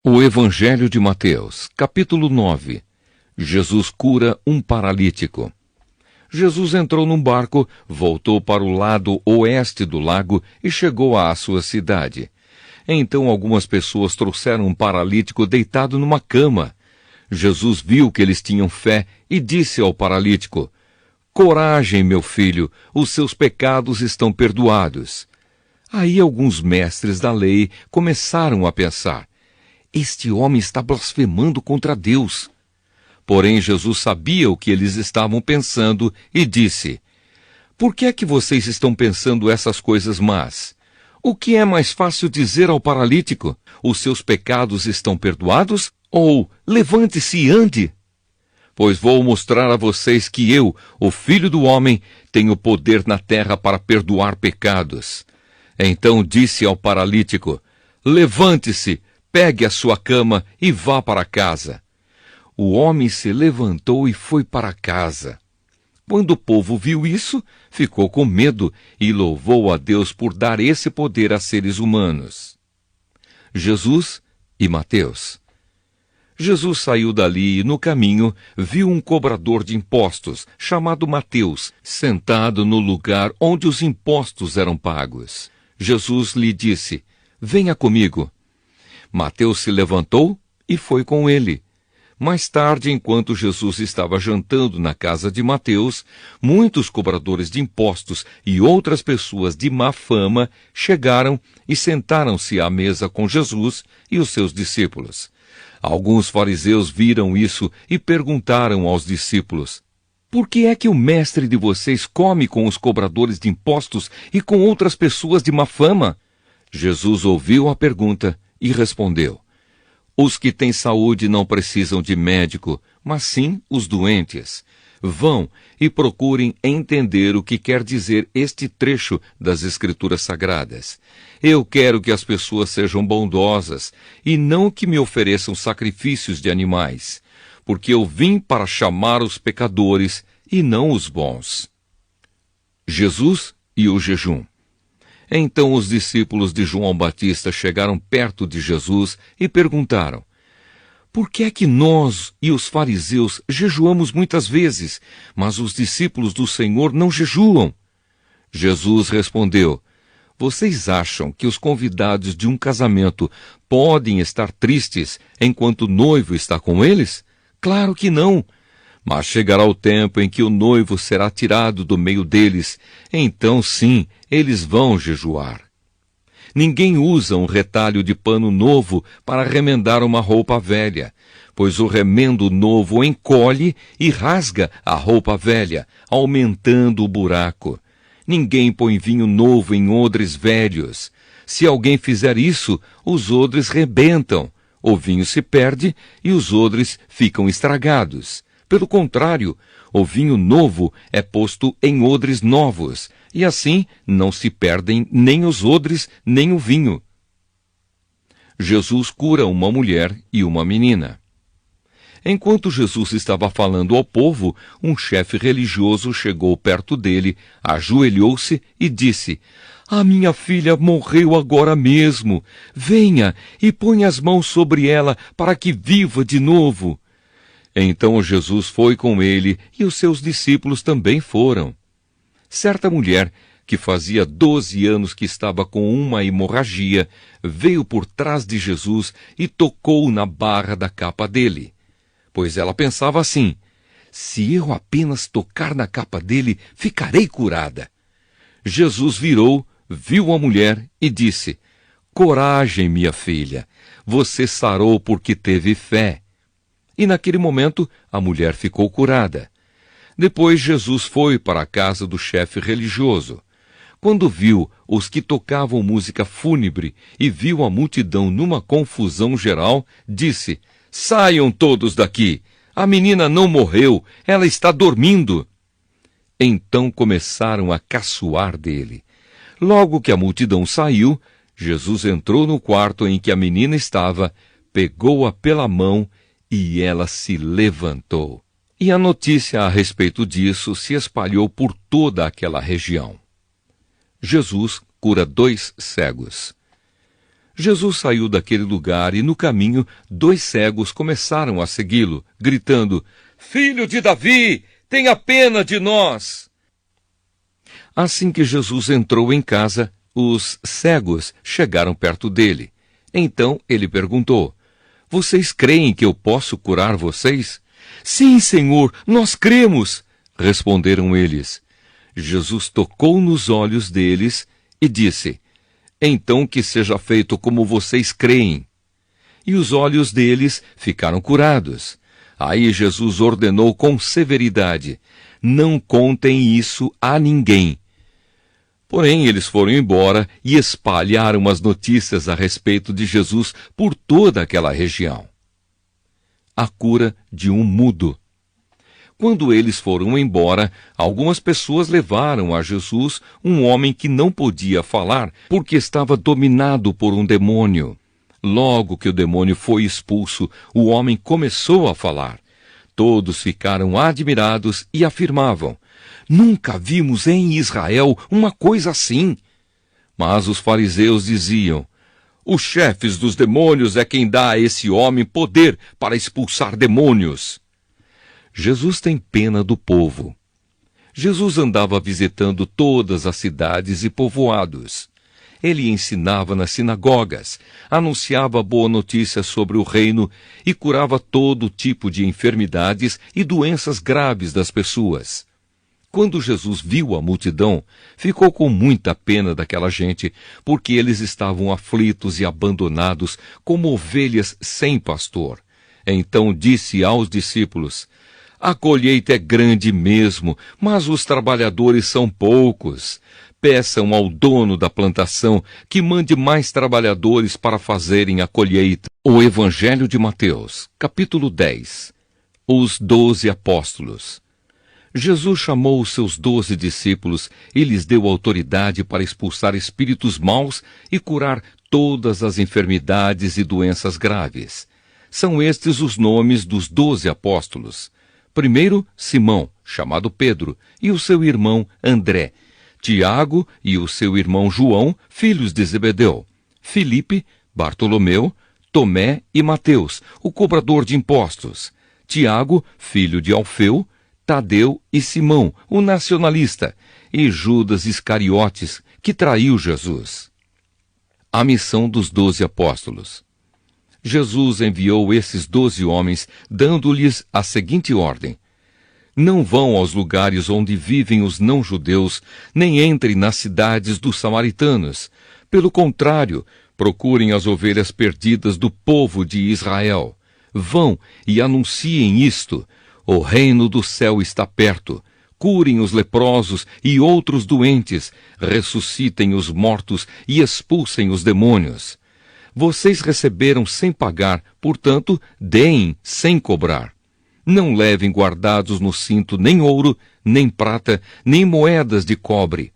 O Evangelho de Mateus, capítulo 9. Jesus cura um paralítico. Jesus entrou num barco, voltou para o lado oeste do lago e chegou à sua cidade. Então algumas pessoas trouxeram um paralítico deitado numa cama. Jesus viu que eles tinham fé e disse ao paralítico: "Coragem, meu filho, os seus pecados estão perdoados." Aí alguns mestres da lei começaram a pensar: "Este homem está blasfemando contra Deus." Porém, Jesus sabia o que eles estavam pensando e disse: "Por que é que vocês estão pensando essas coisas más? O que é mais fácil dizer ao paralítico: os seus pecados estão perdoados? Ou levante-se e ande? Pois vou mostrar a vocês que eu, o Filho do Homem, tenho poder na terra para perdoar pecados." Então disse ao paralítico: "Levante-se, pegue a sua cama e vá para casa." O homem se levantou e foi para casa. Quando o povo viu isso, ficou com medo e louvou a Deus por dar esse poder a seres humanos. Jesus e Mateus. Jesus saiu dali e, no caminho, viu um cobrador de impostos, chamado Mateus, sentado no lugar onde os impostos eram pagos. Jesus lhe disse: "Venha comigo." Mateus se levantou e foi com ele. Mais tarde, enquanto Jesus estava jantando na casa de Mateus, muitos cobradores de impostos e outras pessoas de má fama chegaram e sentaram-se à mesa com Jesus e os seus discípulos. Alguns fariseus viram isso e perguntaram aos discípulos: "Por que é que o mestre de vocês come com os cobradores de impostos e com outras pessoas de má fama?" Jesus ouviu a pergunta e respondeu: "Os que têm saúde não precisam de médico, mas sim os doentes. Vão e procurem entender o que quer dizer este trecho das Escrituras Sagradas. Eu quero que as pessoas sejam bondosas e não que me ofereçam sacrifícios de animais, porque eu vim para chamar os pecadores e não os bons." Jesus e o jejum. Então os discípulos de João Batista chegaram perto de Jesus e perguntaram: "Por que é que nós e os fariseus jejuamos muitas vezes, mas os discípulos do Senhor não jejuam?" Jesus respondeu: "Vocês acham que os convidados de um casamento podem estar tristes enquanto o noivo está com eles? Claro que não. Mas chegará o tempo em que o noivo será tirado do meio deles. Então, sim, eles vão jejuar. Ninguém usa um retalho de pano novo para remendar uma roupa velha, pois o remendo novo encolhe e rasga a roupa velha, aumentando o buraco. Ninguém põe vinho novo em odres velhos. Se alguém fizer isso, os odres rebentam, o vinho se perde e os odres ficam estragados. Pelo contrário, o vinho novo é posto em odres novos, e assim não se perdem nem os odres, nem o vinho." Jesus cura uma mulher e uma menina. Enquanto Jesus estava falando ao povo, um chefe religioso chegou perto dele, ajoelhou-se e disse: "A minha filha morreu agora mesmo. Venha e ponha as mãos sobre ela para que viva de novo." Então Jesus foi com ele e os seus discípulos também foram. Certa mulher, que fazia 12 anos que estava com uma hemorragia, veio por trás de Jesus e tocou na barra da capa dele. Pois ela pensava assim: "Se eu apenas tocar na capa dele, ficarei curada." Jesus virou, viu a mulher e disse: "Coragem, minha filha, você sarou porque teve fé." E naquele momento a mulher ficou curada. Depois Jesus foi para a casa do chefe religioso. Quando viu os que tocavam música fúnebre e viu a multidão numa confusão geral, disse: "Saiam todos daqui! A menina não morreu, ela está dormindo." Então começaram a caçoar dele. Logo que a multidão saiu, Jesus entrou no quarto em que a menina estava, pegou-a pela mão e ela se levantou. E a notícia a respeito disso se espalhou por toda aquela região. Jesus cura 2 cegos. Jesus saiu daquele lugar e, no caminho, 2 cegos começaram a segui-lo, gritando: Filho de Davi, tenha pena de nós! Assim que Jesus entrou em casa, os cegos chegaram perto dele. Então ele perguntou: Vocês creem que eu posso curar vocês? Sim, Senhor, nós cremos, responderam eles. Jesus tocou nos olhos deles e disse: Então que seja feito como vocês creem. E os olhos deles ficaram curados. Aí Jesus ordenou com severidade: Não contem isso a ninguém. Porém, eles foram embora e espalharam as notícias a respeito de Jesus por toda aquela região. A cura de um mudo. Quando eles foram embora, algumas pessoas levaram a Jesus um homem que não podia falar porque estava dominado por um demônio. Logo que o demônio foi expulso, o homem começou a falar. Todos ficaram admirados e afirmavam: Nunca vimos em Israel uma coisa assim. Mas os fariseus diziam: Os chefes dos demônios é quem dá a esse homem poder para expulsar demônios. Jesus tem pena do povo. Jesus andava visitando todas as cidades e povoados. Ele ensinava nas sinagogas, anunciava boa notícia sobre o reino e curava todo tipo de enfermidades e doenças graves das pessoas. Quando Jesus viu a multidão, ficou com muita pena daquela gente, porque eles estavam aflitos e abandonados como ovelhas sem pastor. Então disse aos discípulos: A colheita é grande mesmo, mas os trabalhadores são poucos. Peçam ao dono da plantação que mande mais trabalhadores para fazerem a colheita. O Evangelho de Mateus, capítulo 10. Os 12 apóstolos. Jesus chamou os seus 12 discípulos e lhes deu autoridade para expulsar espíritos maus e curar todas as enfermidades e doenças graves. São estes os nomes dos 12 apóstolos. Primeiro, Simão, chamado Pedro, e o seu irmão André. Tiago e o seu irmão João, filhos de Zebedeu. Filipe, Bartolomeu, Tomé e Mateus, o cobrador de impostos. Tiago, filho de Alfeu, Tadeu e Simão, o nacionalista, e Judas Iscariotes, que traiu Jesus. A missão dos 12 apóstolos. Jesus enviou esses 12 homens, dando-lhes a seguinte ordem: Não vão aos lugares onde vivem os não-judeus, nem entrem nas cidades dos samaritanos. Pelo contrário, procurem as ovelhas perdidas do povo de Israel. Vão e anunciem isto: O reino do céu está perto. Curem os leprosos e outros doentes, ressuscitem os mortos e expulsem os demônios. Vocês receberam sem pagar, portanto, deem sem cobrar. Não levem guardados no cinto nem ouro, nem prata, nem moedas de cobre.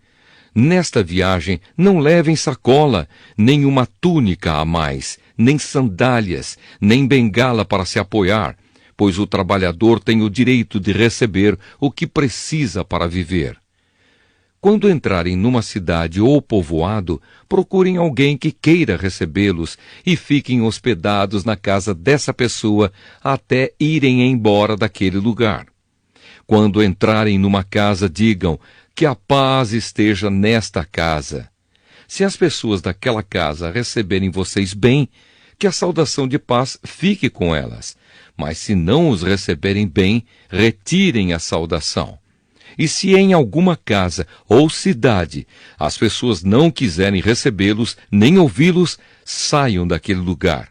Nesta viagem não levem sacola, nem uma túnica a mais, nem sandálias, nem bengala para se apoiar, pois o trabalhador tem o direito de receber o que precisa para viver. Quando entrarem numa cidade ou povoado, procurem alguém que queira recebê-los e fiquem hospedados na casa dessa pessoa até irem embora daquele lugar. Quando entrarem numa casa, digam: que a paz esteja nesta casa. Se as pessoas daquela casa receberem vocês bem, que a saudação de paz fique com elas. Mas se não os receberem bem, retirem a saudação. E se em alguma casa ou cidade as pessoas não quiserem recebê-los nem ouvi-los, saiam daquele lugar.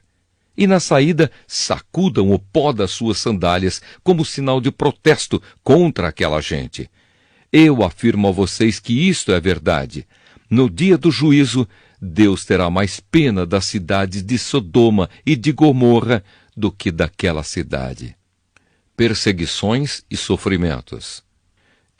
E na saída, sacudam o pó das suas sandálias como sinal de protesto contra aquela gente. Eu afirmo a vocês que isto é verdade. No dia do juízo, Deus terá mais pena das cidades de Sodoma e de Gomorra do que daquela cidade. Perseguições e sofrimentos.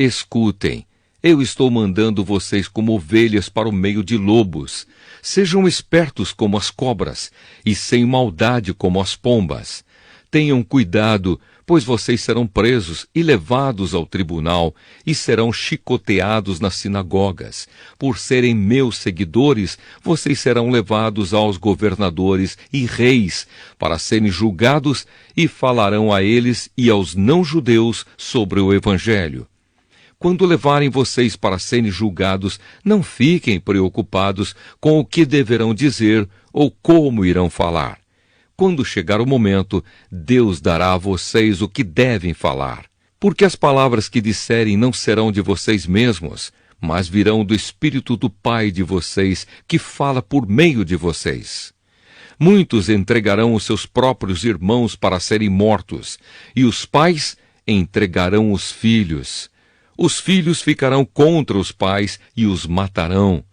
Escutem, eu estou mandando vocês como ovelhas para o meio de lobos. Sejam espertos como as cobras e sem maldade como as pombas. Tenham cuidado, pois vocês serão presos e levados ao tribunal e serão chicoteados nas sinagogas. Por serem meus seguidores, vocês serão levados aos governadores e reis para serem julgados e falarão a eles e aos não-judeus sobre o Evangelho. Quando levarem vocês para serem julgados, não fiquem preocupados com o que deverão dizer ou como irão falar. Quando chegar o momento, Deus dará a vocês o que devem falar. Porque as palavras que disserem não serão de vocês mesmos, mas virão do Espírito do Pai de vocês, que fala por meio de vocês. Muitos entregarão os seus próprios irmãos para serem mortos, e os pais entregarão os filhos. Os filhos ficarão contra os pais e os matarão.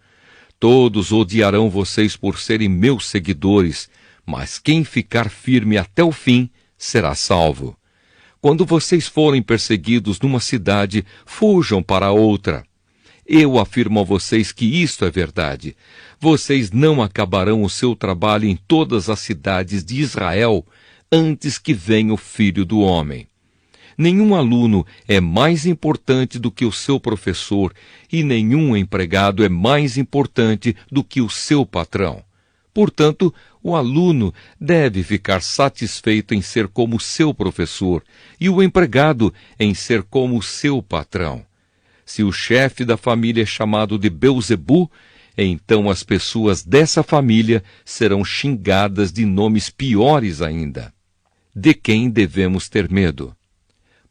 Todos odiarão vocês por serem meus seguidores, mas quem ficar firme até o fim será salvo. Quando vocês forem perseguidos numa cidade, fujam para outra. Eu afirmo a vocês que isto é verdade. Vocês não acabarão o seu trabalho em todas as cidades de Israel antes que venha o Filho do Homem. Nenhum aluno é mais importante do que o seu professor, e nenhum empregado é mais importante do que o seu patrão. Portanto, o aluno deve ficar satisfeito em ser como seu professor, e o empregado em ser como seu patrão. Se o chefe da família é chamado de Belzebu, então as pessoas dessa família serão xingadas de nomes piores ainda. De quem devemos ter medo?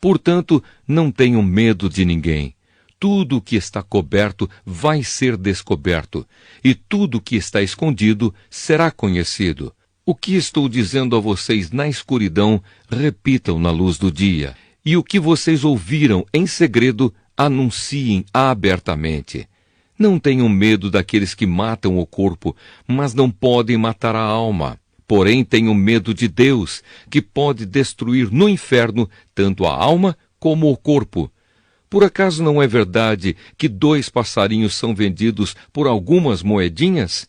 Portanto, não tenham medo de ninguém. Tudo o que está coberto vai ser descoberto, e tudo o que está escondido será conhecido. O que estou dizendo a vocês na escuridão, repitam na luz do dia. E o que vocês ouviram em segredo, anunciem abertamente. Não tenham medo daqueles que matam o corpo, mas não podem matar a alma. Porém, tenham medo de Deus, que pode destruir no inferno tanto a alma como o corpo. Por acaso não é verdade que 2 passarinhos são vendidos por algumas moedinhas?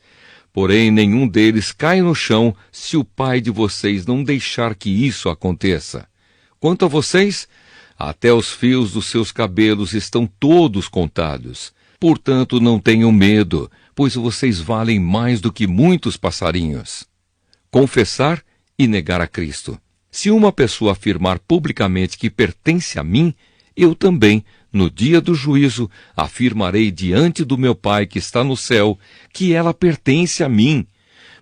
Porém, nenhum deles cai no chão se o Pai de vocês não deixar que isso aconteça. Quanto a vocês, até os fios dos seus cabelos estão todos contados. Portanto, não tenham medo, pois vocês valem mais do que muitos passarinhos. Confessar e negar a Cristo. Se uma pessoa afirmar publicamente que pertence a mim, eu também, no dia do juízo, afirmarei diante do meu Pai que está no céu, que ela pertence a mim.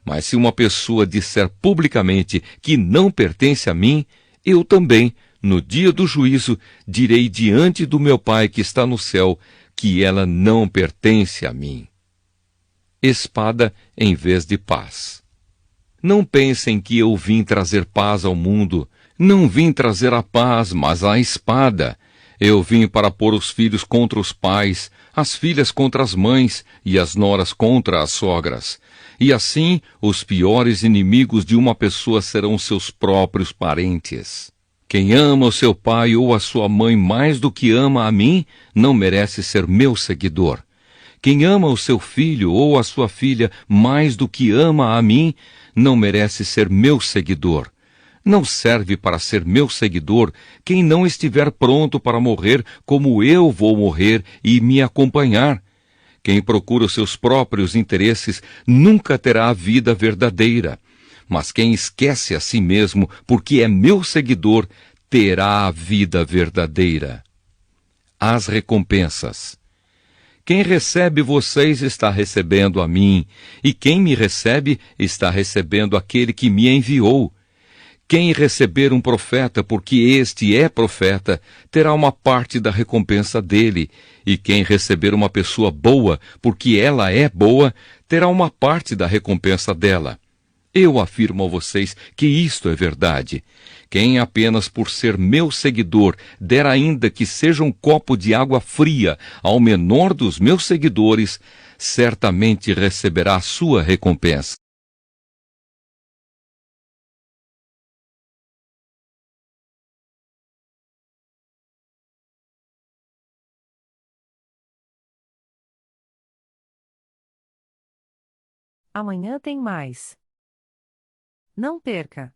Mas se uma pessoa disser publicamente que não pertence a mim, eu também, no dia do juízo, direi diante do meu Pai que está no céu, que ela não pertence a mim. Espada em vez de paz. Não pensem que eu vim trazer paz ao mundo. Não vim trazer a paz, mas a espada. Eu vim para pôr os filhos contra os pais, as filhas contra as mães e as noras contra as sogras. E assim, os piores inimigos de uma pessoa serão seus próprios parentes. Quem ama o seu pai ou a sua mãe mais do que ama a mim, não merece ser meu seguidor. Quem ama o seu filho ou a sua filha mais do que ama a mim, não merece ser meu seguidor. Não serve para ser meu seguidor quem não estiver pronto para morrer como eu vou morrer e me acompanhar. Quem procura os seus próprios interesses nunca terá a vida verdadeira. Mas quem esquece a si mesmo porque é meu seguidor, terá a vida verdadeira. As recompensas. Quem recebe vocês está recebendo a mim, e quem me recebe está recebendo aquele que me enviou. Quem receber um profeta porque este é profeta, terá uma parte da recompensa dele, e quem receber uma pessoa boa porque ela é boa, terá uma parte da recompensa dela. Eu afirmo a vocês que isto é verdade. Quem apenas por ser meu seguidor der ainda que seja um copo de água fria ao menor dos meus seguidores, certamente receberá a sua recompensa. Amanhã tem mais. Não perca!